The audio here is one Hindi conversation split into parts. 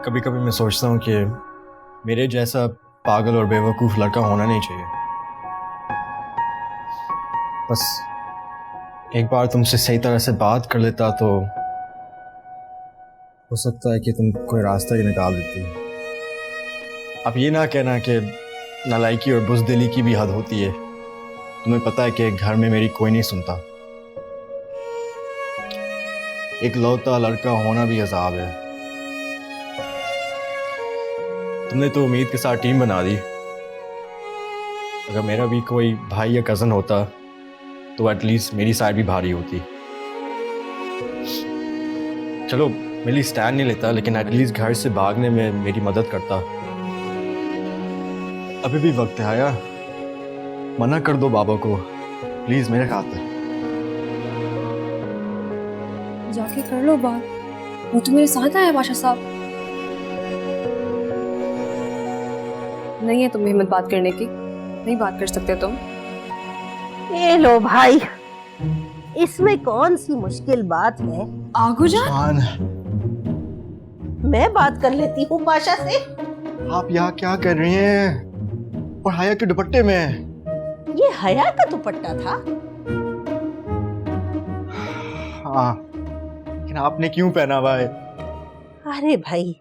कभी कभी मैं सोचता हूँ कि मेरे जैसा पागल और बेवकूफ़ लड़का होना नहीं चाहिए। बस एक बार तुमसे सही तरह से बात कर लेता तो हो सकता है कि तुम कोई रास्ता ही निकाल देती। अब ये ना कहना कि नालायकी और बुज़दिली की भी हद होती है। तुम्हें पता है कि घर में मेरी कोई नहीं सुनता। एक लौता लड़का होना भी अजाब है। तुमने तो उम्मीद के साथ टीम बना दी। अगर मेरा भी कोई भाई या कज़न होता तो एटलीस्ट मेरी साइड भी भारी होती। चलो मेरी स्टैंड नहीं लेता, लेकिन एटलीस्ट घर से भागने में मेरी मदद करता। अभी भी वक्त है आया, मना कर दो बाबा को प्लीज मेरे खातिर। जाके कर लो बात, वो तो मेरे साथ आया बादशाह साहब। नहीं है तुम्हें हिम्मत बात करने की, नहीं बात कर सकते तुम। ये लो भाई, इसमें कौन सी मुश्किल बात है? आगू जान, मैं बात कर लेती हूँ पाशा से। आप यहाँ क्या कर रही हैं? और हया के दुपट्टे में? ये हया का दुपट्टा था। हाँ, लेकिन आपने क्यों पहना हुआ है? अरे भाई,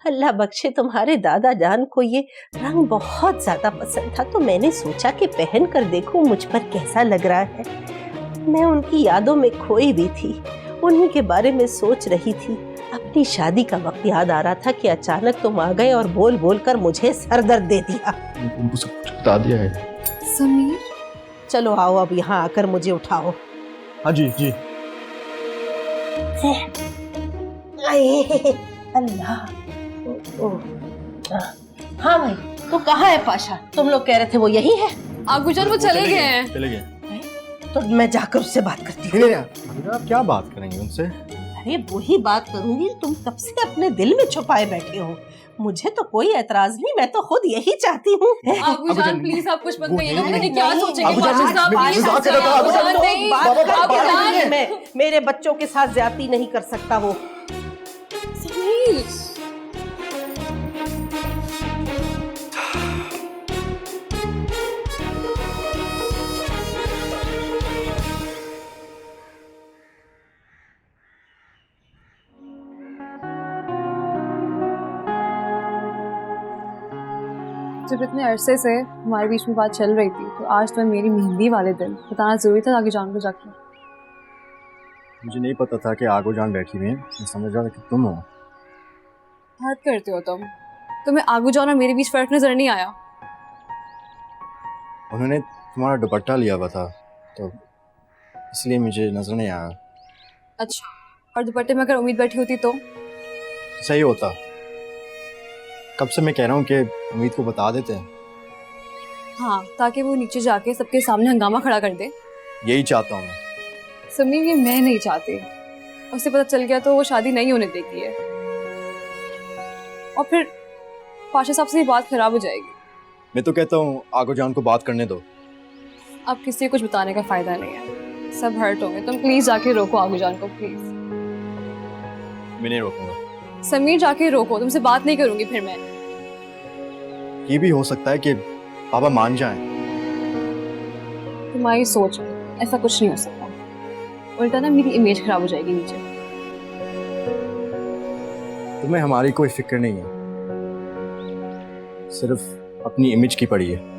अल्लाह बख्शे तुम्हारे दादा जान को ये रंग बहुत ज्यादा पसंद था, तो मैंने सोचा कि पहन कर देखूं मुझ पर कैसा लग रहा है। मैं उनकी यादों में खोई भी थी, उन्हीं के बारे में सोच रही थी। अपनी शादी का वक्त याद आ रहा था कि अचानक तुम आ गए और बोल बोल कर मुझे सरदर्द दे दिया। उनको सब कुछ बता दिया है। समीर, चलो आओ अब यहाँ आकर मुझे उठाओ। हाँ जी जी। अल्लाह। हाँ भाई, तो कहाँ है पाशा? तुम लोग कह रहे थे वो यही है। आगू जान वो चले गए हैं। चले गए। तो मैं जाकर उससे बात करती हूँ। आप क्या बात करेंगे उनसे? अरे वही बात करूंगी, तुम कब से अपने दिल में छुपाए बैठे हो। मुझे तो कोई एतराज नहीं, मैं तो खुद यही चाहती हूँ। आगू जान प्लीज आप कुछ मत कहिएगा, मैंने क्या सोचेंगे आगू जान, बादशाह साहब। मैं मजाक कर रहा था, आगू जान, नहीं, बात मैं मेरे बच्चों के साथ ज्यादती नहीं कर सकता वो। समीर, जब इतने अरसे से हमारे बीच में बात चल रही थी, तो आज तो मेरी मेहंदी वाले दिन बताना जरूरी था आगे जान को जाके। मुझे नहीं पता था कि आगो जान बैठी हुई है। मैं समझ रहा था कि तुम हो। हद करते हो तुम। तुम्हें आगू जान और मेरे बीच फर्क नजर नहीं आया? उन्होंने तुम्हारा दुपट्टा लिया हुआ था तो इसलिए मुझे नजर नहीं आया। अच्छा, और दुपट्टे में अगर उम्मीद बैठी होती तो? सही होता। कब से मैं कह रहा हूँ कि उम्मीद को बता देते हैं। हाँ, ताकि वो नीचे जाके सबके सामने हंगामा खड़ा कर दे। यही चाहता हूँ मैं। समीर, ये मैं नहीं चाहती। उसे पता चल गया तो वो शादी नहीं होने देगी है, और फिर पाशा साहब से ये बात खराब हो जाएगी। मैं तो कहता हूँ आगो जान को बात करने दो। अब किसी को कुछ बताने का फायदा नहीं है, सब हर्ट होंगे। तुम प्लीज जाके रोको आगू जान को, प्लीज। मैं नहीं रोकूंगा। समीर, जाके रोको, तुमसे बात नहीं करूंगी फिर मैं। ये भी हो सकता है कि पापा मान जाएं। तुम्हारी सोच है, ऐसा कुछ नहीं हो सकता। उल्टा ना मेरी इमेज खराब हो जाएगी नीचे। तुम्हें हमारी कोई फिक्र नहीं है, सिर्फ अपनी इमेज की पड़ी है।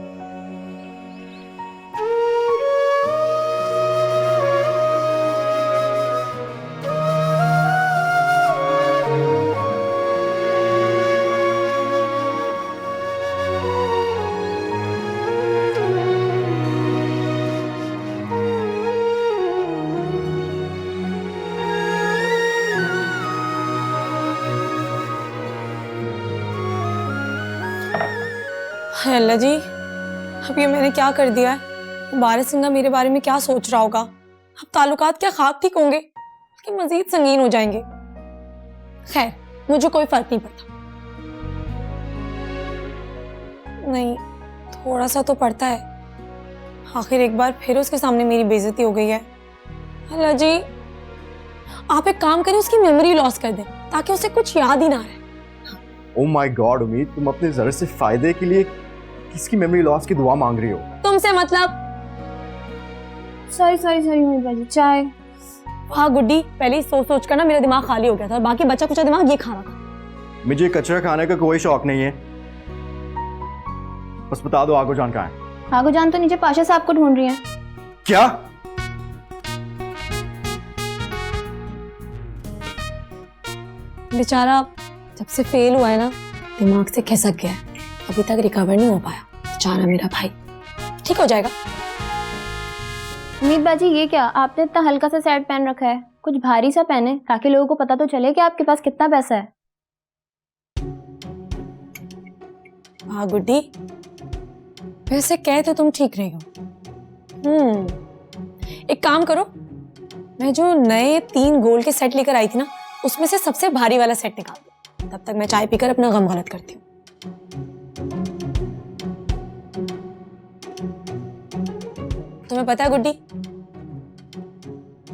अल्लाह जी, अब ये मैंने क्या कर दिया है? बारिश सिंह मेरे बारे में क्या सोच रहा होगा? अब ताल्लुकात क्या खाक ठीक होंगे कि मजीद संगीन हो जाएंगे? खैर, मुझे कोई फर्क नहीं पड़ता। नहीं, थोड़ा सा तो पड़ता है। आखिर एक बार फिर उसके सामने मेरी बेइज्जती हो गई है। अल्लाह जी, आप एक काम करें, उसकी मेमोरी लॉस कर दें ताकि उसे कुछ याद ही ना रहे। ओ माय गॉड उम्मीद, तुम अपने जरा से फायदे के लिए किसकी मेमोरी लॉस की दुआ मांग रही हो? तुमसे मतलब? सॉरी सॉरी सॉरी उम्मीद बाजी, चाय। हाँ गुड्डी, पहले ही सोच सोच कर ना मेरा दिमाग खाली हो गया था, और बाकी बचा कुचा दिमाग ये खाना था। मुझे कचरा खाने का कोई शौक नहीं है, बस बता दो आगो जान कहाँ है? आगो जान तो नीचे पाशा साहब को ढूंढ रही है। क्या? बेचारा जब से फेल हुआ है ना, दिमाग से खिसक गया है, अभी तक रिकवर नहीं हो पाया। बेचारा मेरा भाई, ठीक हो जाएगा। उम्मीद बाजी, ये क्या आपने इतना हल्का सा सेट पहन रखा है? कुछ भारी सा पहने ताकि लोगों को पता तो चले कि आपके पास कितना पैसा है। हाँ गुड्डी, वैसे कह तो तुम ठीक रही हो। एक काम करो, मैं जो नए 3 गोल्ड के सेट लेकर आई थी ना, उसमें से सबसे भारी वाला सेट निकाल दो। तब तक मैं चाय पीकर अपना गम गलत करती हूँ। तुम्हें पता है गुड्डी,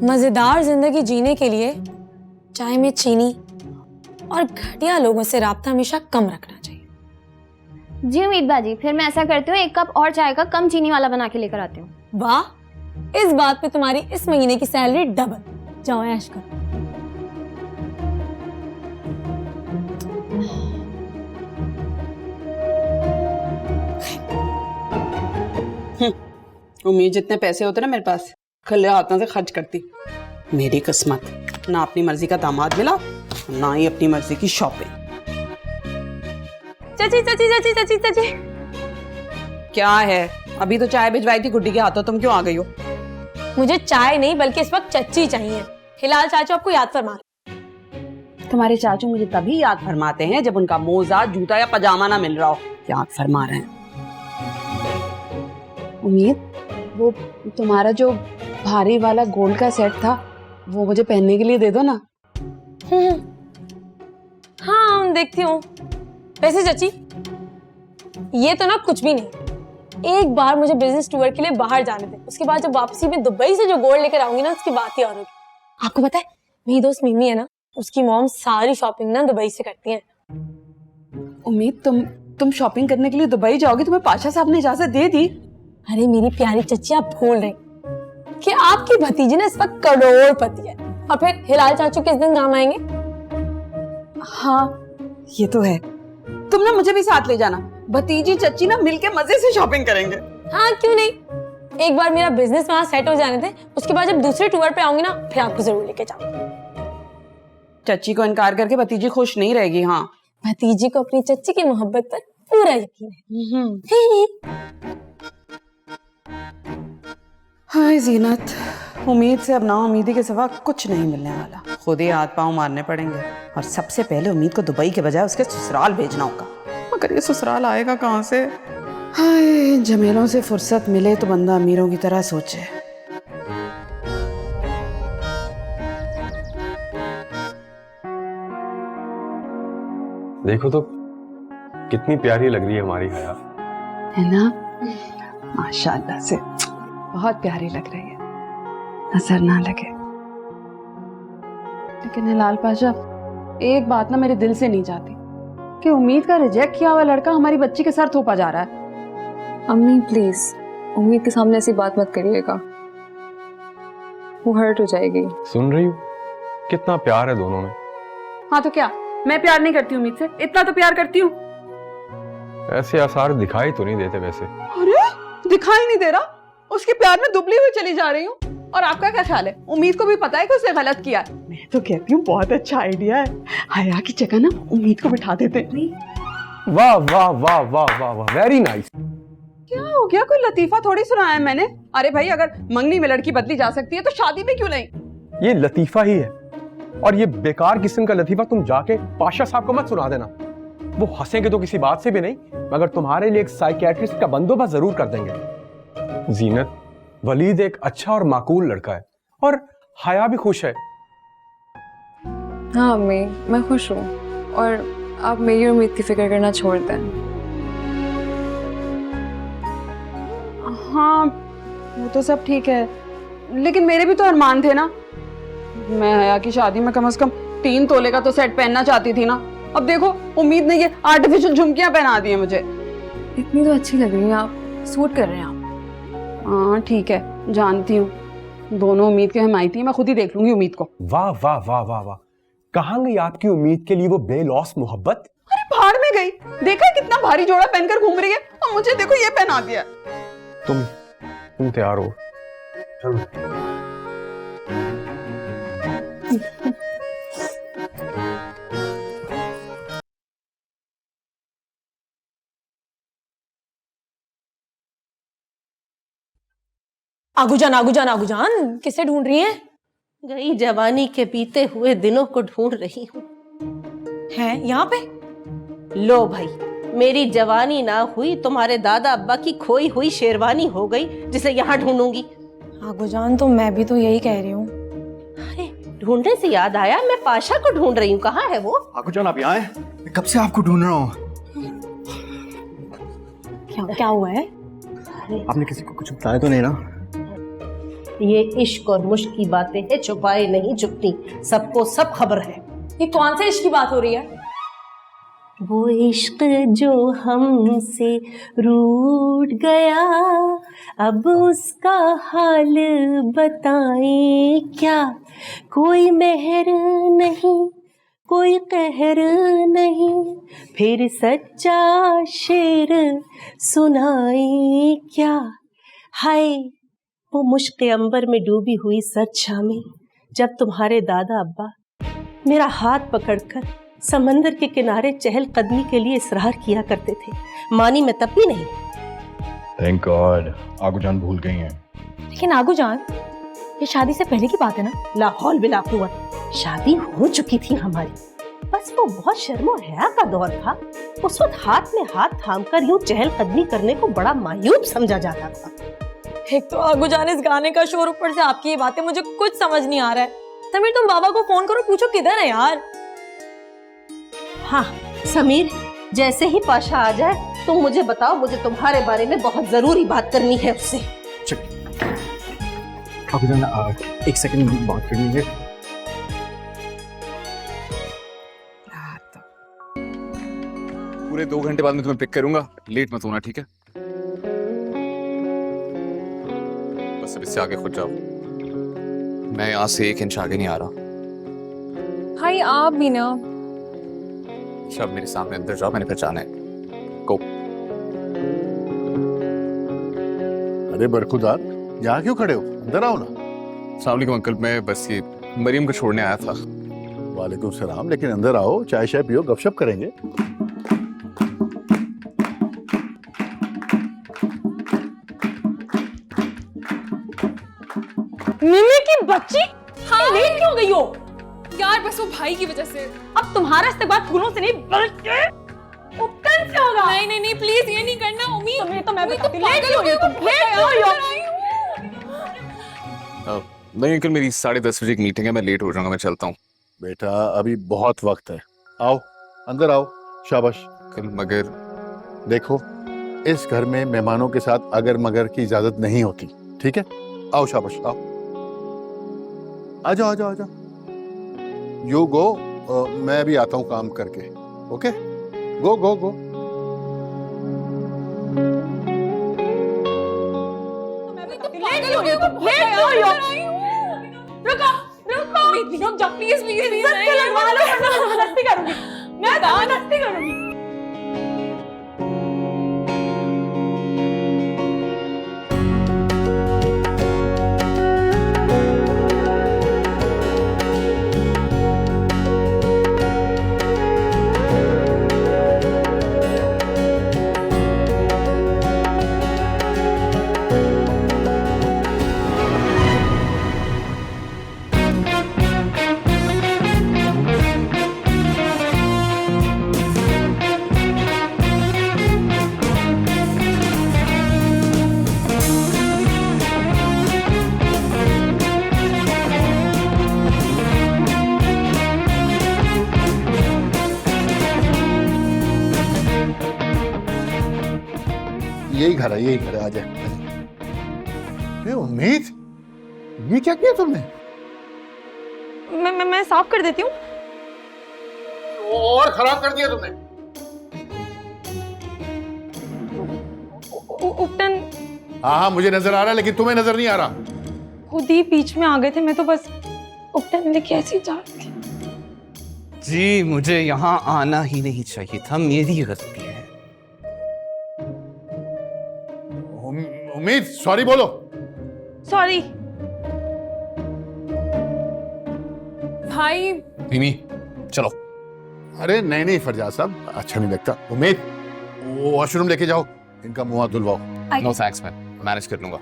मजेदार जिंदगी जीने के लिए चाय में चीनी और घटिया लोगों से राब्ता हमेशा कम रखना चाहिए। जी उम्मीद बाजी, फिर मैं ऐसा करती हूँ, 1 कप और चाय का कम चीनी वाला बना के लेकर आती हूँ। वाह, इस बात पे तुम्हारी इस महीने की सैलरी डबल। जाओ ऐश करो। उम्मीद जितने पैसे होते ना मेरे पास, खुले हाथों से खर्च करती। मेरी किस्मत, ना अपनी मर्जी का दामाद मिला, ना ही अपनी मर्जी की शॉपिंग। चाची चाची चाची चाची चाची, क्या है? अभी तो चाय भिजवाई थी गुड्डी के हाथों, तुम क्यों आ गई हो? मुझे चाय नहीं बल्कि इस वक्त चच्ची चाहिए। हिलाल चाचू आपको याद फरमा। तुम्हारे चाचू मुझे तभी याद फरमाते हैं जब उनका मोजा, जूता या पजामा ना मिल रहा हो। याद फरमा रहे हैं। उम्मीद, वो तुम्हारा जो भारी वाला गोल्ड का सेट था, वो मुझे पहनने के लिए दे दो ना। हाँ देखती हूँ। वैसे चाची, ये तो ना कुछ भी नहीं। एक बार मुझे बिजनेस टूर के लिए बाहर जाने थे, उसके बाद जब वापसी में दुबई से जो गोल्ड लेकर आऊंगी ना, उसकी बात ही और होगी। आपको पता है, मेरी दोस्त मिमी है ना, उसकी मॉम सारी शॉपिंग ना दुबई से करती है। उम्मीद, तुम शॉपिंग करने के लिए दुबई जाओगी? तुम्हें पाशा साहब ने इजाजत दे दी? अरे मेरी प्यारी चच्ची, आप भूल रही कि आपकी भतीजी ना इस वक्त करोड़पति है, और फिर हिलाल चाचू किस दिन काम आएंगे? हाँ ये तो है। तुम ना मुझे भी साथ ले जाना, भतीजी चच्ची ना मिलके मजे से शॉपिंग करेंगे। हाँ क्यों नहीं, एक बार मेरा बिजनेस वहां सेट हो जाने दे, उसके बाद जब दूसरे टूर पे आऊंगी ना, फिर आपको जरूर लेके जाऊंगी। चच्ची को इनकार करके भतीजी खुश नहीं रहेगी। हाँ, भतीजी को अपनी चच्ची की मोहब्बत पर पूरा यकीन है। हाय जीनत, उम्मीद से अब ना उम्मीदी के सिवा कुछ नहीं मिलने वाला। खुद ही हाथ पांव मारने पड़ेंगे, और सबसे पहले उम्मीद को दुबई के बजाय उसके ससुराल भेजना होगा। मगर ये ससुराल आएगा कहाँ से? हाय, झमेलों से फुर्सत मिले तो बंदा अमीरों की तरह सोचे। देखो तो कितनी प्यारी लग रही है हमारी हया, है ना? माशाल्लाह से बहुत प्यारी लग रही है, नजर ना लगे। लेकिन हिलाल पाशा, एक बात ना मेरे दिल से नहीं जाती कि उम्मीद का रिजेक्ट किया हुआ लड़का हमारी बच्ची के सर थोपा जा रहा है। अम्मी प्लीज, उम्मीद के सामने ऐसी बात मत करिएगा, वो हर्ट हो जाएगी। सुन रही हो कितना प्यार है दोनों में। हाँ तो क्या, मैं प्यार नहीं करती उम्मीद से? इतना तो प्यार करती हूँ। ऐसे आसार दिखाई तो नहीं देते वैसे। अरे दिखाई नहीं दे रहा, उसके प्यार में दुबली हुई चली जा रही हूँ। और आपका क्या ख्याल है? उम्मीद को भी पता है कि उसने गलत किया है। मैं तो कहती हूँ बहुत अच्छा आइडिया है, हया की जगह ना उम्मीद को बिठा देते। वाह वाह वाह वाह वाह वाह, वेरी नाइस। क्या हो गया? कोई लतीफा थोड़ी सुनाया है मैंने। अरे भाई, अगर मंगनी में लड़की बदली जा सकती है तो शादी में क्यों नहीं? ये लतीफा ही है, और ये बेकार किस्म का लतीफा तुम जाके पाशा साहब को मत सुना देना। वो हंसेंगे तो किसी बात से भी नहीं, मगर तुम्हारे लिए एक साइकियाट्रिस्ट का बंदोबस्त जरूर कर देंगे। जीनत, वलीद एक अच्छा और माकूल लड़का है, और हया भी खुश है। हाँ अम्मी, मैं खुश हूँ, और आप मेरी उम्मीद की फिक्र करना छोड़ दें। हाँ वो तो सब ठीक है, लेकिन मेरे भी तो अरमान थे ना। मैं हया की शादी में कम से कम 3 तोले का तो सेट पहनना चाहती थी ना। अब देखो उम्मीद ने ये आर्टिफिशियल झुमकियां पहना दी है मुझे। इतनी तो अच्छी लग रही है आप, सूट कर रहे हैं आप। हाँ ठीक है, जानती हूँ दोनों उम्मीद के हिमायती हैं, मैं खुद ही देख लूंगी उम्मीद को। वाह वाह वाह वाह वाह, कहाँ गई आपकी उम्मीद के लिए वो बेलौस मोहब्बत? अरे भाड़ में गई, देखा कितना भारी जोड़ा पहनकर घूम रही है और मुझे देखो ये पहना दिया। तुम तैयार हो? चलो। आगूजान आगूजान आगूजान, किसे ढूंढ रही हैं? गई जवानी के बीते हुए दिनों को ढूंढ रही हूँ। हैं यहाँ पे? लो भाई, मेरी जवानी ना हुई, तुम्हारे दादा अब्बा की खोई हुई शेरवानी हो गई जिसे यहाँ ढूंढूंगी। आगूजान तो मैं भी तो यही कह रही हूँ। अरे ढूंढने से याद आया, मैं पाशा को ढूंढ रही हूँ। कहाँ है वो? आगूजान आप यहाँ हैं? मैं कब से आपको ढूंढ रहा हूँ। क्या हुआ है? आपने किसी को कुछ बताया तो नहीं ना? ये इश्क और मुश्क की बातें हैं, छुपाए नहीं चुपती, सबको सब खबर है। ये कौन से इश्क की बात हो रही है? वो इश्क जो हमसे रूठ गया, अब उसका हाल बताएं क्या। कोई मेहर नहीं, कोई कहर नहीं, फिर सच्चा शेर सुनाए क्या। हाय वो मुश्क अंबर में डूबी हुई सर्द शामें, जब तुम्हारे दादा अब्बा मेरा हाथ पकड़कर समंदर के किनारे चहल कदमी के लिए इसरार किया करते थे। मानी मैं तब भी नहीं। थैंक गॉड, आगूजान भूल गई हैं। लेकिन आगूजान, ये शादी से पहले की बात है ना? लाहौल बिला कुव्वत, शादी हो चुकी थी हमारी, बस वो बहुत शर्मो हया का दौर था। उस वक्त हाथ में हाथ थामकर यूं चहल कदमी करने को बड़ा मायूब समझा जाता था। एक तो आगूजान इस गाने का शोर, ऊपर से आपकी ये बातें, मुझे कुछ समझ नहीं आ रहा है। समीर तुम बाबा को फोन करो, पूछो किधर है यार। हाँ समीर, जैसे ही पाशा आ जाए तुम मुझे बताओ, मुझे तुम्हारे बारे में बहुत जरूरी बात करनी है उससे। आगूजान एक सेकंड बात करनी है। पूरे 2 घंटे बाद मैं तुम्हें पिक करूंगा, लेट मत होना, ठीक है? बस अब इससे आगे खुद जाओ, मैं यहाँ से 1 इंच आगे नहीं आ रहा। भाई आप भी ना। अच्छा मेरे सामने अंदर जाओ, मैंने पहचाना है। गो। अरे बरखुदार, यहाँ क्यों खड़े हो? अंदर आओ ना। अस्सलाम वालेकुम अंकल, मैं बस ये मरियम को छोड़ने आया था। वालेकुम सलाम, लेकिन अंदर आओ, चाय शाय पियो, गपशप करेंगे। मिमी की बच्ची, हाँ लेट क्यों गई हो? यार बस वो भाई की वजह से। अब तुम्हारा इस्तेमाल फूलों से नहीं बल्कि उपकरण से होगा। नहीं नहीं नहीं प्लीज ये नहीं करना उम्मीद। तुम्हें तो मैं बताती हूँ, लेट क्यों हुई हो तुम? लेट क्यों हुई हो? नहीं अंकल, मेरी 10:30 बजे की मीटिंग है, मैं लेट हो जाऊंगा, मैं चलता हूँ। बेटा अभी बहुत वक्त है, आओ अंदर आओ। शाबाश। अंकल मगर देखो, इस घर में मेहमानों के साथ अगर मगर की इजाजत नहीं होती, ठीक है? आओ शाबाश, आओ, आ जाओ आ जाओ आ जाओ। यू गो, मैं भी आता हूँ काम करके। ओके, गो गो गो। लेट क्यों हुई हो तुम? लेट क्यों हुई हो? रुको रुको, रुक जा प्लीज प्लीज प्लीज। मैं जबरदस्ती करूंगी, मैं जबरदस्ती करूंगी। यही घर है, यही घर है, आ जाए। ये उम्मीद, ये क्या किया तुमने? मैं साफ कर देती हूँ। और खराब कर दिया तुमने। उपटन हाँ हाँ मुझे नजर आ रहा है, लेकिन तुम्हें नजर नहीं आ रहा। खुद ही बीच में आ गए थे, मैं तो बस उपटन लेके ऐसे ही जा रही थी। जी मुझे यहाँ आना ही नहीं चाहिए था, मेरी गलती है। उम्मीद सॉरी बोलो। सॉरी भाई मिमी चलो। अरे नहीं नहीं फरजाद साहब, अच्छा नहीं लगता। उम्मीद वो वॉशरूम लेके जाओ, इनका मुंह हाथ धुलवाओ। नो थैंक्स, मैं मैनेज कर लूंगा।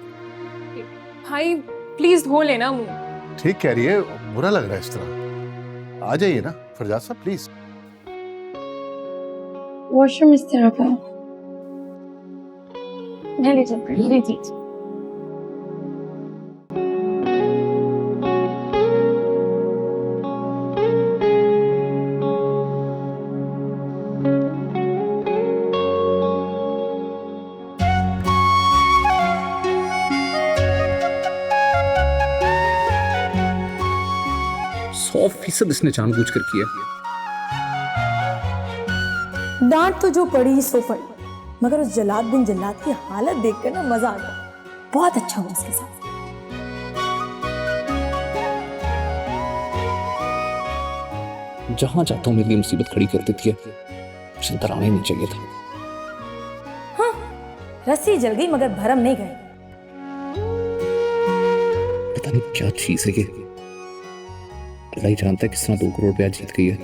भाई प्लीज धो लेना मुंह। ठीक कह रही है, बुरा लग रहा है इस तरह। आ जाइए ना फरजाद साहब प्लीज। वॉशरूम इस तरफ है। मैं ले चलती हूँ। %100 इसने जानबूझकर किया। डांट तो जो पड़ी सो पड़ी, मगर उस जल्लाद बिन जल्लाद की हालत देखकर ना मजा आ गया। बहुत अच्छा हुआ उसके साथ। जहां जाता हूं मेरे लिए मुसीबत खड़ी कर देती है, मुझे अंदर आना ही नहीं चाहिए था। हाँ, रस्सी जल गई मगर भरम नहीं गए। पता नहीं क्या चीज है ये, अल्लाह ही जानता है किस तरह 2 करोड़ रुपया जीत गई है।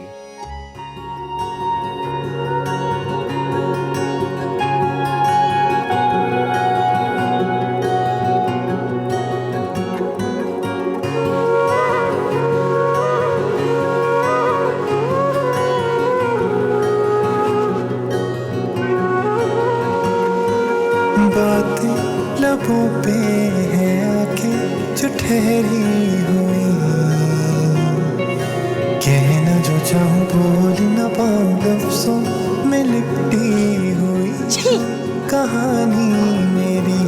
बातें लबों पे है आके जो ठहरी हुई, कहना जो चाहूं बोल न पाऊं लफ्जों में लिपटी हुई कहानी मेरी।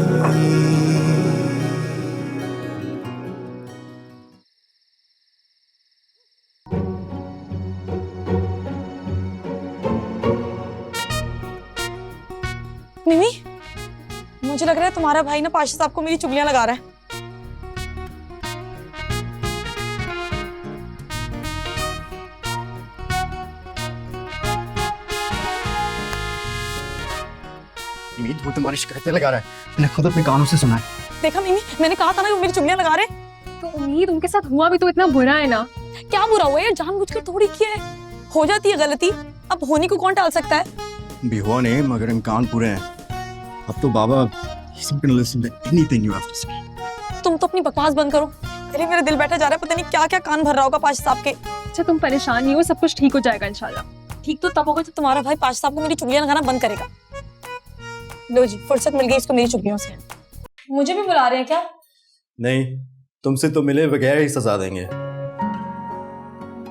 मिमी, मुझे लग रहा है तुम्हारा भाई ना पाशा साहब को मेरी चुगलियां लगा रहा है। उम्मीद वो तुम्हारी शिकायतें लगा रहा है, मैंने खुद अपने कानों से सुना है। देखा मिमी, मैंने कहा था ना वो मेरी चुगलियां लगा रहे। तो उम्मीद उनके साथ हुआ भी तो इतना बुरा है ना। क्या बुरा हुआ यार, जानबूझकर थोड़ी किया है। हो जाती है गलती, अब होने को कौन टाल सकता है। भी हुआ नहीं, मगर इम्कान पूरे हैं। अब तो बाबा he's not gonna listen to anything you have to say. तुम तो अपनी बकवास बंद करो। अरे मेरा दिल बैठा जा रहा है, पता नहीं क्या क्या कान भर रहा होगा पाशा साहब के। अच्छा तुम परेशान नहीं हो, सब कुछ ठीक हो जाएगा इंशाल्लाह। ठीक तो तब होगा जब तुम्हारा भाई पाशा साहब को मेरी चुगलियां लगाना बंद करेगा। लो जी, फुर्सत मिल गई इसको मेरी चुगलियों से। मुझे भी बुला रहे हैं क्या? नहीं, तुमसे तो मिले बगैर ही सजा देंगे।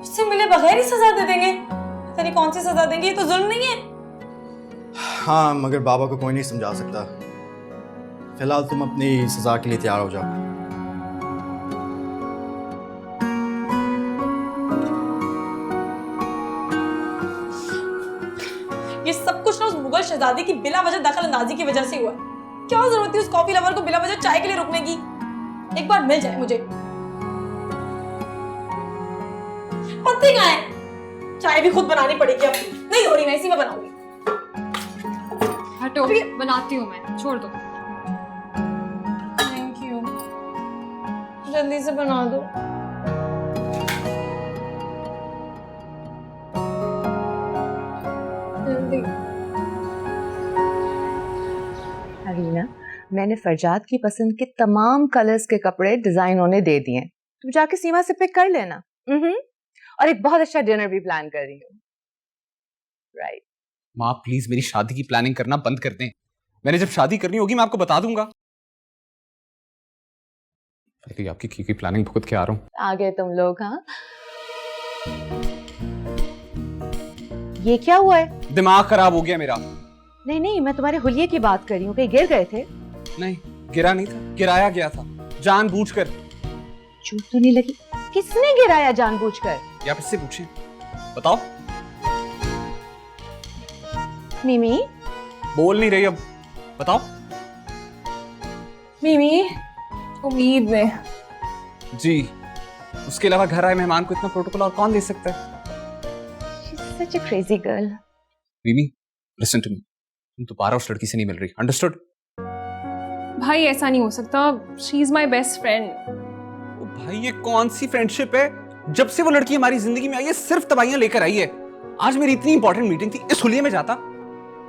उससे मिले बगैर ही सजा दे देंगे? पता नहीं कौन सी सजा देंगे, ये तो जुल्म नहीं है। हाँ, मगर बाबा को कोई नहीं समझा सकता। फिलहाल तुम अपनी सजा के लिए तैयार हो जाओ। ये सब कुछ ना उस मुगल शहजादी की बिला वजह दखल अंदाजी की वजह से हुआ। क्या जरूरत थी उस कॉफी लवर को बिला वजह चाय के लिए रुकने की? एक बार मिल जाए मुझे। पत्ते कहाँ है? चाय भी खुद बनानी पड़ेगी अब। नहीं हो रही, मैं इसी में बनाऊंगी। हटो, बनाती हूँ मैं, छोड़ दो। थैंक यू, जल्दी से बना दो। जल्दी। अरीना, मैंने फरजाद की पसंद के तमाम कलर्स के कपड़े डिजाइन उन्हें दे दिए। तुम जाके सीमा से पिक कर लेना। और एक बहुत अच्छा डिनर भी प्लान कर रही हूँ। राइट। माँ प्लीज मेरी शादी की प्लानिंग करना बंद कर दें। मैंने जब शादी करनी होगी मैं आपको बता दूंगा। आपकी की प्लानिंग भुगत के आ रहा हूँ। आ गए तुम लोग। हाँ, ये क्या हुआ है? दिमाग खराब हो गया मेरा। नहीं नहीं, मैं तुम्हारे हुलिये की बात कर रही हूँ। कहीं गिर गए थे? नहीं, गिरा नहीं था, गिराया गया था जानबूझकर। चोट तो नहीं लगी? किसने गिराया जानबूझकर? आप इससे पूछें, बताओ। मिमी बोल नहीं रही अब, बताओ। मिमी, उम्मीद में। जी, उसके अलावा घर आए मेहमान को इतना प्रोटोकॉल और कौन दे सकता है? सच अ क्रेजी गर्ल। मिमी, लिसन टू मी, तुम दोबारा उस लड़की से नहीं मिल रही, अंडरस्टूड? भाई ऐसा नहीं हो सकता, she is my best friend. भाई ये कौन सी फ्रेंडशिप है? जब से वो लड़की हमारी जिंदगी में आई है सिर्फ तबाहियां लेकर आई है। आज मेरी इतनी इंपॉर्टेंट मीटिंग थी, इस हुलिये में जाता।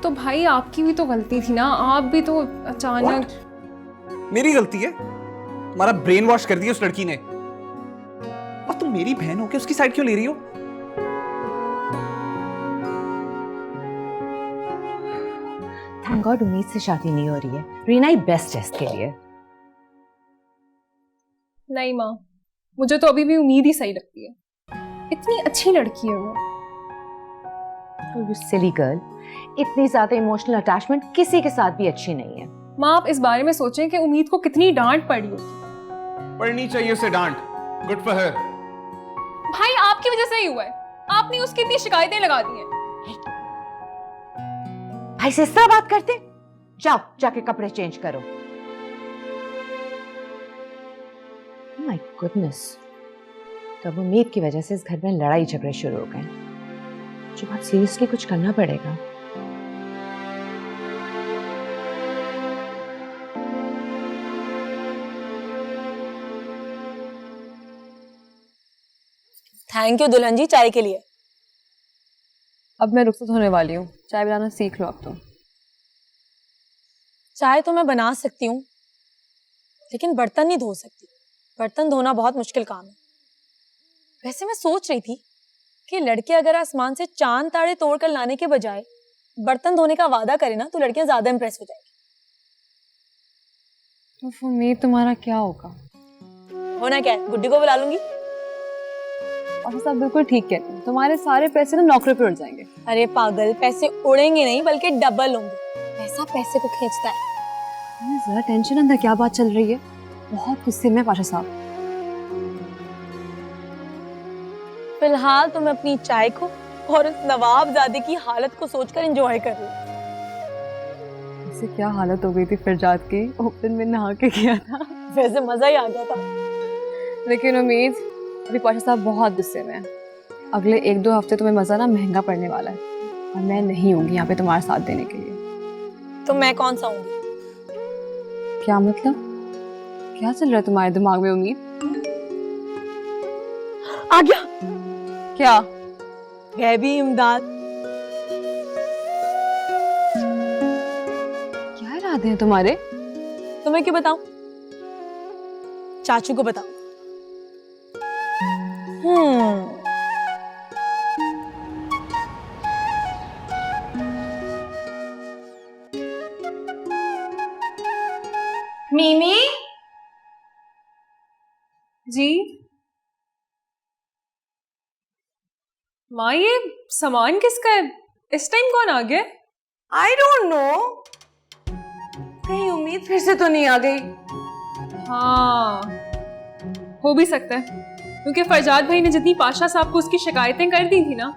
तो भाई आपकी भी तो गलती थी ना, आप भी तो अचानक। मेरी गलती है? हमारा ब्रेन वॉश कर दिया उस लड़की ने। और तुम मेरी बहन हो के उसकी साइड क्यों ले रही हो? थैंक गॉड उम्मीद से शादी नहीं हो रही है। रीना ही बेस्ट है इसके लिए। नहीं माँ, मुझे तो अभी भी उम्मीद ही सही लगती है, इतनी अच्छी लड़की है वो। यू सिली गर्ल, इतनी ज्यादा इमोशनल अटैचमेंट किसी के साथ भी अच्छी नहीं है। माँ आप इस बारे में सोचें कि उम्मीद को कितनी डांट पड़ी होगी। पढ़नी चाहिए उसे डांट, गुड फॉर हर। भाई आपकी वजह से ही हुआ है, आपने उसकी इतनी शिकायतें लगा दी हैं। भाई से इस तरह बात करते? जाओ जाके कपड़े चेंज करो। माय गुडनेस, तब उम्मीद की वजह से इस घर में लड़ाई झगड़े शुरू हो गए। जो बात सीरियसली कुछ करना पड़ेगा। थैंक यू दुल्हन जी चाय के लिए। अब मैं रुखसत होने वाली हूँ, चाय बनाना सीख लो अब तो। चाय तो मैं बना सकती हूँ, लेकिन बर्तन नहीं धो सकती। बर्तन धोना बहुत मुश्किल काम है। वैसे मैं सोच रही थी कि लड़के अगर आसमान से चांद तारे तोड़ कर लाने के बजाय बर्तन धोने का वादा करें ना, तो लड़कियां ज्यादा इंप्रेस हो जाएगी। तो उम्मीद तुम्हारा क्या होगा? होना क्या है, गुड्डी को बुला लूंगी। और सब बिल्कुल ठीक कहते हैं, तुम्हारे सारे पैसे ना नौकरी पे उड़ जाएंगे। अरे पागल, पैसे उड़ेंगे नहीं बल्कि डबल होंगे। पैसा पैसे को खींचता है। जरा टेंशन अंदर क्या बात चल रही है? बहुत गुस्से में पाशा साहब। फिलहाल तो मैं अपनी चाय को और उस नवाबजादे की हालत को सोचकर एंजॉय कर रही हूँ। इससे क्या हालत हो गई थी फिरजाद की, ओपन में नहा के किया था। वैसे मजा ही आ गया था। लेकिन उम्मीद, अभी पाशा साहब बहुत गुस्से में हैं। अगले 1-2 हफ्ते तुम्हें मजा ना महंगा पड़ने वाला है, और मैं नहीं होंगी यहाँ पे तुम्हारा साथ देने के लिए। तो मैं कौन सा होंगी? क्या मतलब? क्या चल रहा है तुम्हारे दिमाग में उम्मीद? आ गया। क्या? गैबी इमदाद। क्या इरादे हैं तुम्हारे? तुम्हें क्यों बताऊं? चाचू को बताओ। मीमी जी। माँ ये सामान किसका है? इस टाइम कौन आ गया? आई डोंट नो, कहीं उम्मीद फिर से तो नहीं आ गई। हाँ, हो भी सकता है, क्योंकि फरजाद भाई ने जितनी पाशा साहब को उसकी शिकायतें कर दी थी ना,